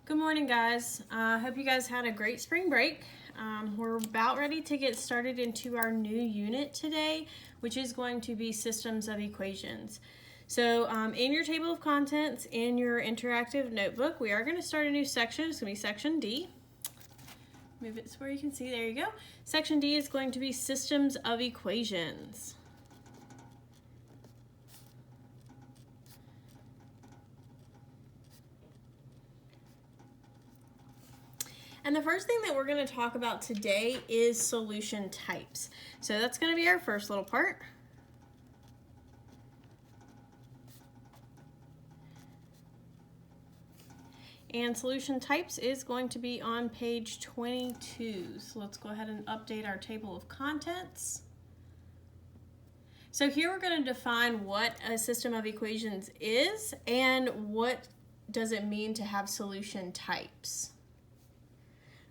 Good morning, guys. I hope you guys had a great spring break. We're about ready to get started into our new unit today, which is going to be systems of equations. So in your table of contents, in your interactive notebook, we are going to start a new section. It's going to be section D. Move it to where you can see. There you go. Section D is going to be systems of equations. And the first thing that we're going to talk about today is solution types. So that's going to be our first little part. And solution types is going to be on page 22. So let's go ahead and update our table of contents. So here we're going to define what a system of equations is and what does it mean to have solution types.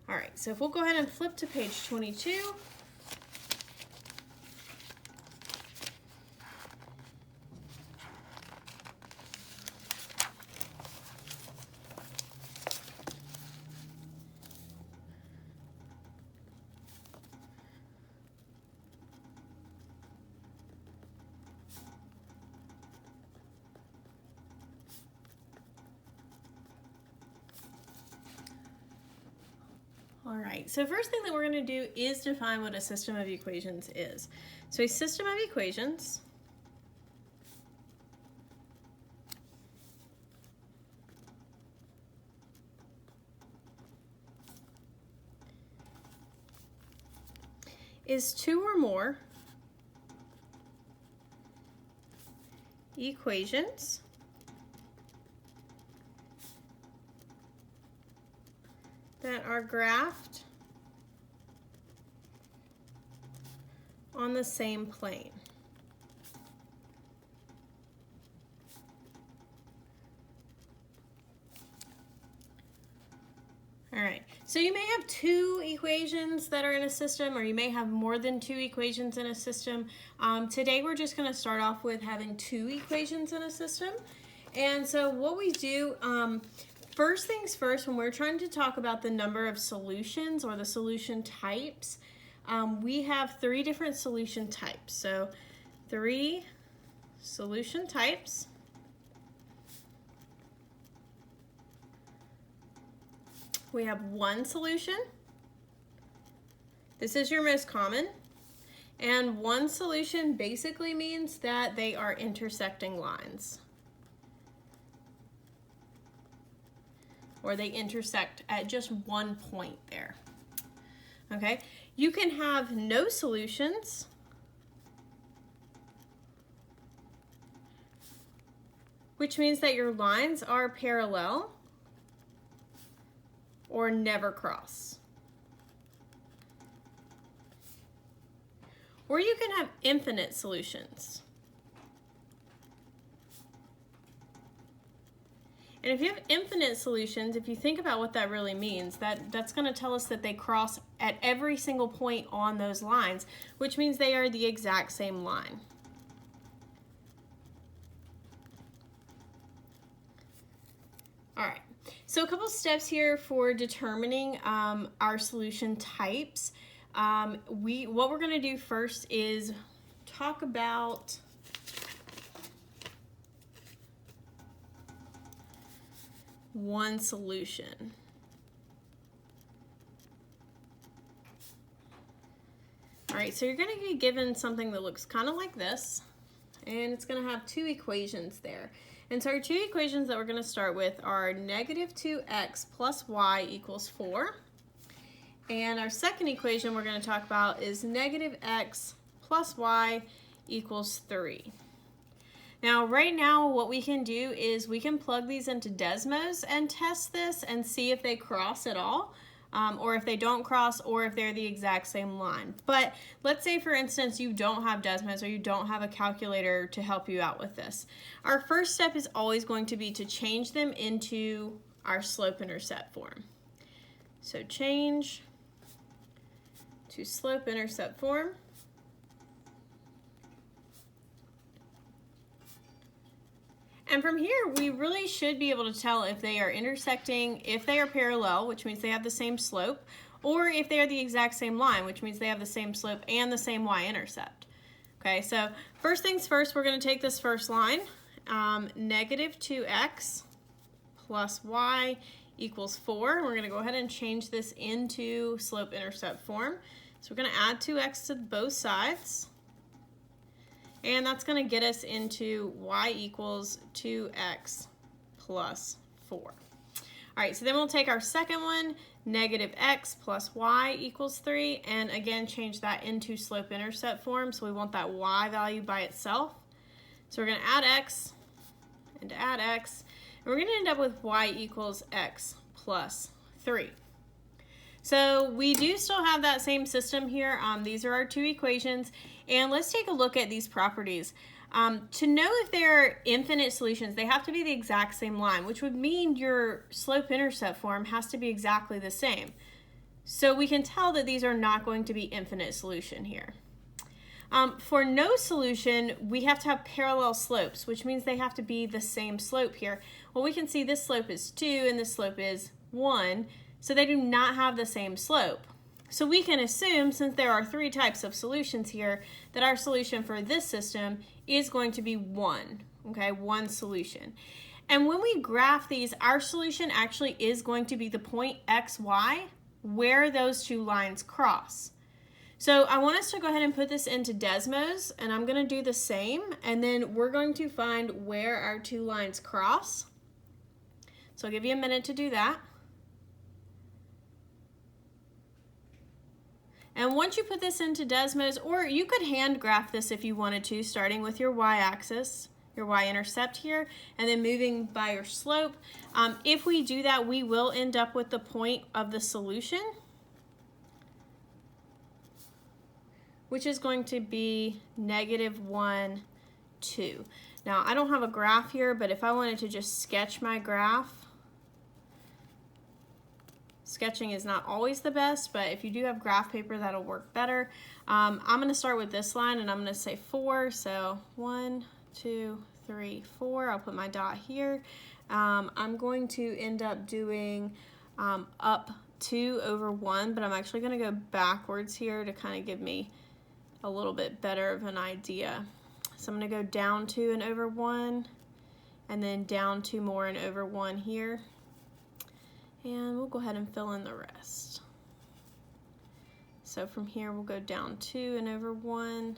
All right, so if we'll go ahead and flip to page 22. All right, so first thing that we're going to do is define what a system of equations is. So a system of equations is two or more equations that are graphed on the same plane. All right, so you may have two equations that are in a system, or you may have more than two equations in a system. Today we're just going to start off with having two equations in a system. And so what we do, first things first, when we're trying to talk about the number of solutions or the solution types, we have three different solution types. So three solution types. We have one solution. This is your most common. And one solution basically means that they are intersecting lines, or they intersect at just one point there. Okay, you can have no solutions, which means that your lines are parallel or never cross. Or you can have infinite solutions. And if you have infinite solutions, if you think about what that really means, that's going to tell us that they cross at every single point on those lines, which means they are the exact same line. All right, so a couple steps here for determining our solution types. What we're going to do first is talk about one solution. All right, so you're going to be given something that looks kind of like this, and it's going to have two equations there. And so our two equations that we're going to start with are negative 2x plus y equals 4. And our second equation we're going to talk about is negative x plus y equals 3. Now, right now, what we can do is we can plug these into Desmos and test this and see if they cross at all, or if they don't cross, or if they're the exact same line. But let's say, for instance, you don't have Desmos or you don't have a calculator to help you out with this. Our first step is always going to be to change them into our slope-intercept form. So change to slope-intercept form. And from here, we really should be able to tell if they are intersecting, if they are parallel, which means they have the same slope, or if they are the exact same line, which means they have the same slope and the same y-intercept. Okay, so first things first, we're going to take this first line, negative 2x plus y equals 4. We're going to go ahead and change this into slope-intercept form. So we're going to add 2x to both sides. And that's going to get us into y equals 2x plus 4. All right, so then we'll take our second one, negative x plus y equals 3, and again change that into slope-intercept form, so we want that y value by itself. So we're going to add x and add x, and we're going to end up with y equals x plus 3. So we do still have that same system here. These are our two equations, and let's take a look at these properties. To know if they're infinite solutions, they have to be the exact same line, which would mean your slope-intercept form has to be exactly the same. So we can tell that these are not going to be infinite solution here. For no solution, we have to have parallel slopes, which means they have to be the same slope here. Well, we can see this slope is 2 and this slope is 1. So they do not have the same slope. So we can assume, since there are 3 types of solutions here, that our solution for this system is going to be 1, okay, 1 solution. And when we graph these, our solution actually is going to be the point xy where those two lines cross. So I want us to go ahead and put this into Desmos, and I'm going to do the same, and then we're going to find where our two lines cross. So I'll give you a minute to do that. And once you put this into Desmos, or you could hand graph this if you wanted to, starting with your y-axis, your y-intercept here, and then moving by your slope. If we do that, we will end up with the point of the solution, which is going to be negative 1, 2. Now, I don't have a graph here, but if I wanted to just sketch my graph, sketching is not always the best, but if you do have graph paper, that'll work better. I'm going to start with this line, and I'm going to say 4. So 1, 2, 3, 4. I'll put my dot here. I'm going to end up doing up 2 over 1, but I'm actually going to go backwards here to kind of give me a little bit better of an idea. So I'm going to go down 2 and over 1, and then down 2 more and over 1 here. And we'll go ahead and fill in the rest. So from here we'll go down 2 and over 1.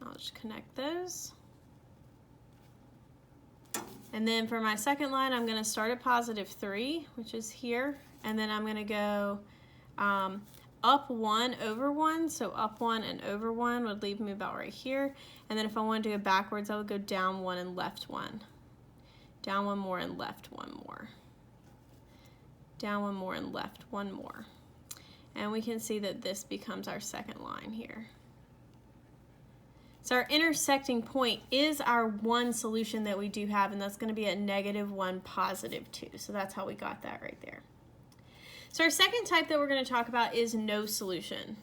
I'll just connect those. And then for my second line, I'm going to start at positive 3, which is here. And then I'm going to go up 1 over 1. So up 1 and over 1 would leave me about right here. And then if I wanted to go backwards, I would go down 1 and left 1. Down 1 more and left 1 more. Down 1 more and left 1 more. And we can see that this becomes our second line here. So our intersecting point is our one solution that we do have, and that's going to be at negative 1, positive 2. So that's how we got that right there. So our second type that we're going to talk about is no solution.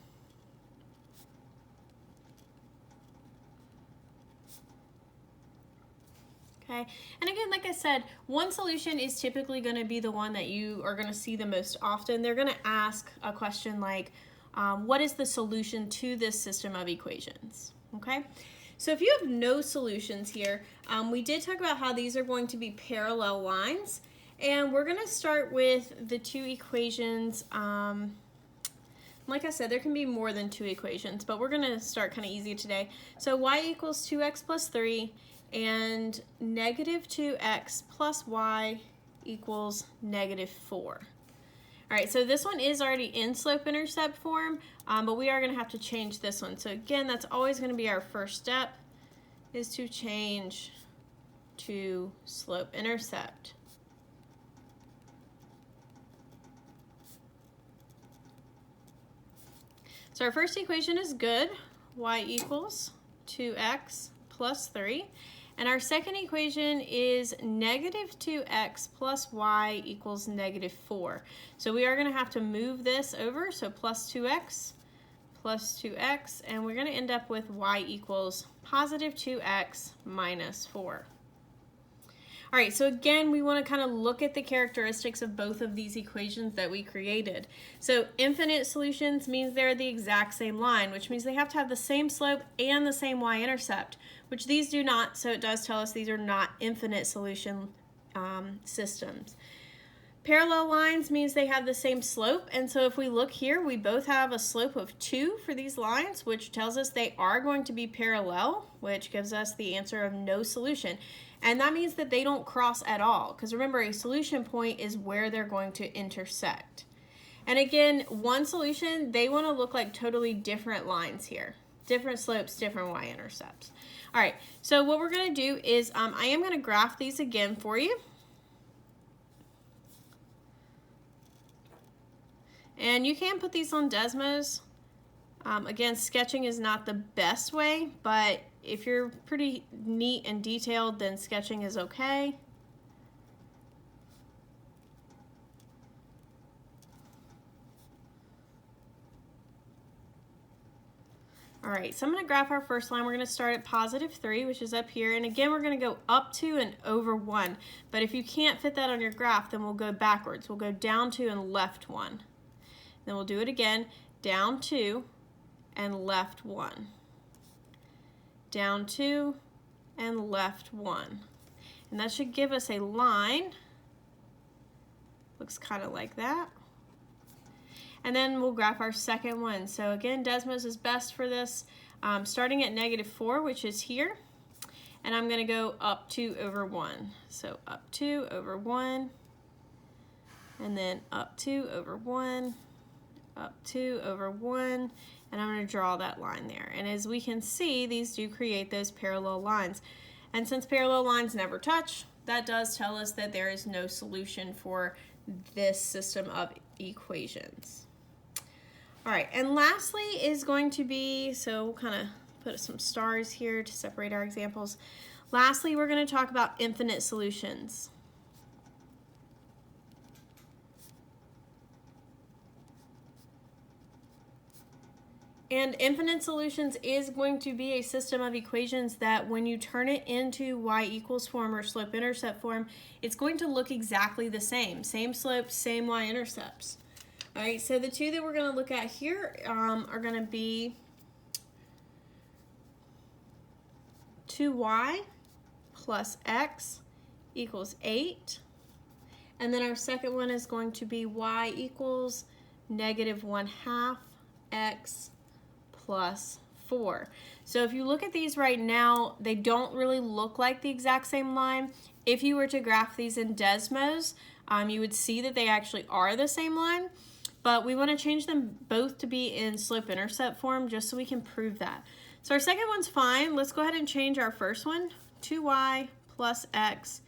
Okay, and again, like I said, one solution is typically going to be the one that you are going to see the most often. They're going to ask a question like, what is the solution to this system of equations? Okay, so if you have no solutions here, we did talk about how these are going to be parallel lines, and we're going to start with the two equations. Like I said, there can be more than 2 equations, but we're going to start kind of easy today. So y equals 2x plus 3. And negative 2x plus y equals negative 4. All right, so this one is already in slope-intercept form, but we are going to have to change this one. So again, that's always going to be our first step, is to change to slope-intercept. So our first equation is good, y equals 2x plus 3. And our second equation is negative 2x plus y equals negative 4. So we are going to have to move this over, so plus 2x, and we're going to end up with y equals positive 2x minus 4. All right, so again, we want to kind of look at the characteristics of both of these equations that we created. So infinite solutions means they're the exact same line, which means they have to have the same slope and the same y-intercept, which these do not, so it does tell us these are not infinite solution systems. Parallel lines means they have the same slope, and so if we look here, we both have a slope of 2 for these lines, which tells us they are going to be parallel, which gives us the answer of no solution. And that means that they don't cross at all, because remember, a solution point is where they're going to intersect. And again, one solution, they want to look like totally different lines here. Different slopes, different y-intercepts. All right, so what we're going to do is I am going to graph these again for you. And you can put these on Desmos. Again, sketching is not the best way, but if you're pretty neat and detailed, then sketching is okay. All right, so I'm going to graph our first line. We're going to start at +3, which is up here. And again, we're going to go up 2 and over 1. But if you can't fit that on your graph, then we'll go backwards. We'll go down 2 and left 1. Then we'll do it again, down 2 and left 1. Down 2 and left 1. And that should give us a line. Looks kind of like that. And then we'll graph our second one. So again, Desmos is best for this, starting at -4, which is here. And I'm going to go up 2 over 1. So up 2 over 1. And then up 2 over 1. Up 2 over 1, and I'm going to draw that line there. And as we can see, these do create those parallel lines. And since parallel lines never touch, that does tell us that there is no solution for this system of equations. All right, and lastly is going to be, so we'll kind of put some stars here to separate our examples. Lastly, we're going to talk about infinite solutions. And infinite solutions is going to be a system of equations that when you turn it into y= form or slope-intercept form, it's going to look exactly the same. Same slopes, same y-intercepts. All right, so the two that we're going to look at here are going to be 2y plus x equals 8. And then our second one is going to be y equals -1/2 x plus 4. So if you look at these right now, they don't really look like the exact same line. If you were to graph these in Desmos, you would see that they actually are the same line, but we want to change them both to be in slope-intercept form just so we can prove that. So our second one's fine. Let's go ahead and change our first one. 2y plus x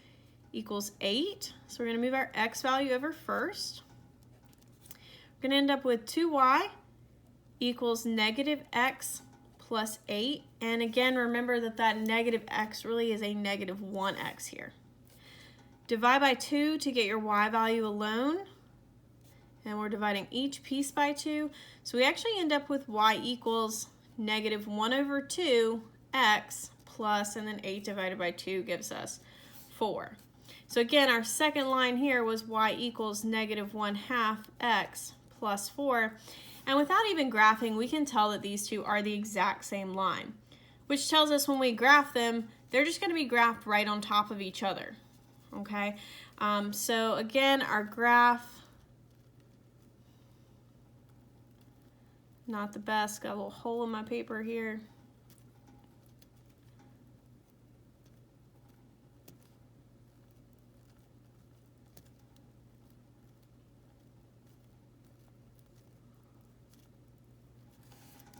equals 8. So we're going to move our x value over first. We're going to end up with 2y equals -x plus 8. And again, remember that that -x really is a -1x here. Divide by 2 to get your y value alone. And we're dividing each piece by 2. So we actually end up with y equals -1/2 x plus, and then 8 divided by 2 gives us 4. So again, our second line here was y equals -1/2 x plus 4. And without even graphing, we can tell that these two are the exact same line, which tells us when we graph them, they're just going to be graphed right on top of each other. Okay, so again, our graph, not the best, got a little hole in my paper here.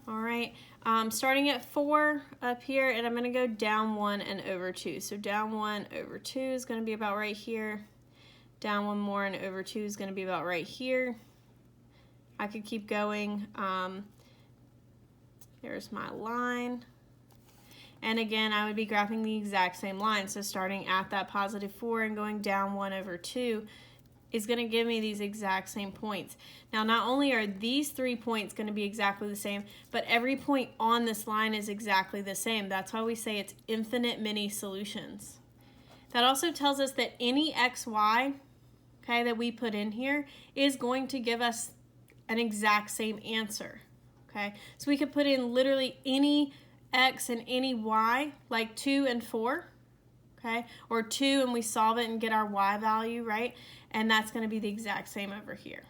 All right, starting at 4 up here, and I'm going to go down 1 and over 2. So down 1 over 2 is going to be about right here. Down 1 more and over 2 is going to be about right here. I could keep going. There's my line. And again, I would be graphing the exact same line. So starting at that +4 and going down 1 over 2 is going to give me these exact same points. Now, not only are these 3 points going to be exactly the same, but every point on this line is exactly the same. That's why we say it's infinite many solutions. That also tells us that any xy, okay, that we put in here is going to give us an exact same answer, okay? So we could put in literally any x and any y, like 2 and 4, okay? Or 2 and we solve it and get our y value, right? And that's going to be the exact same over here.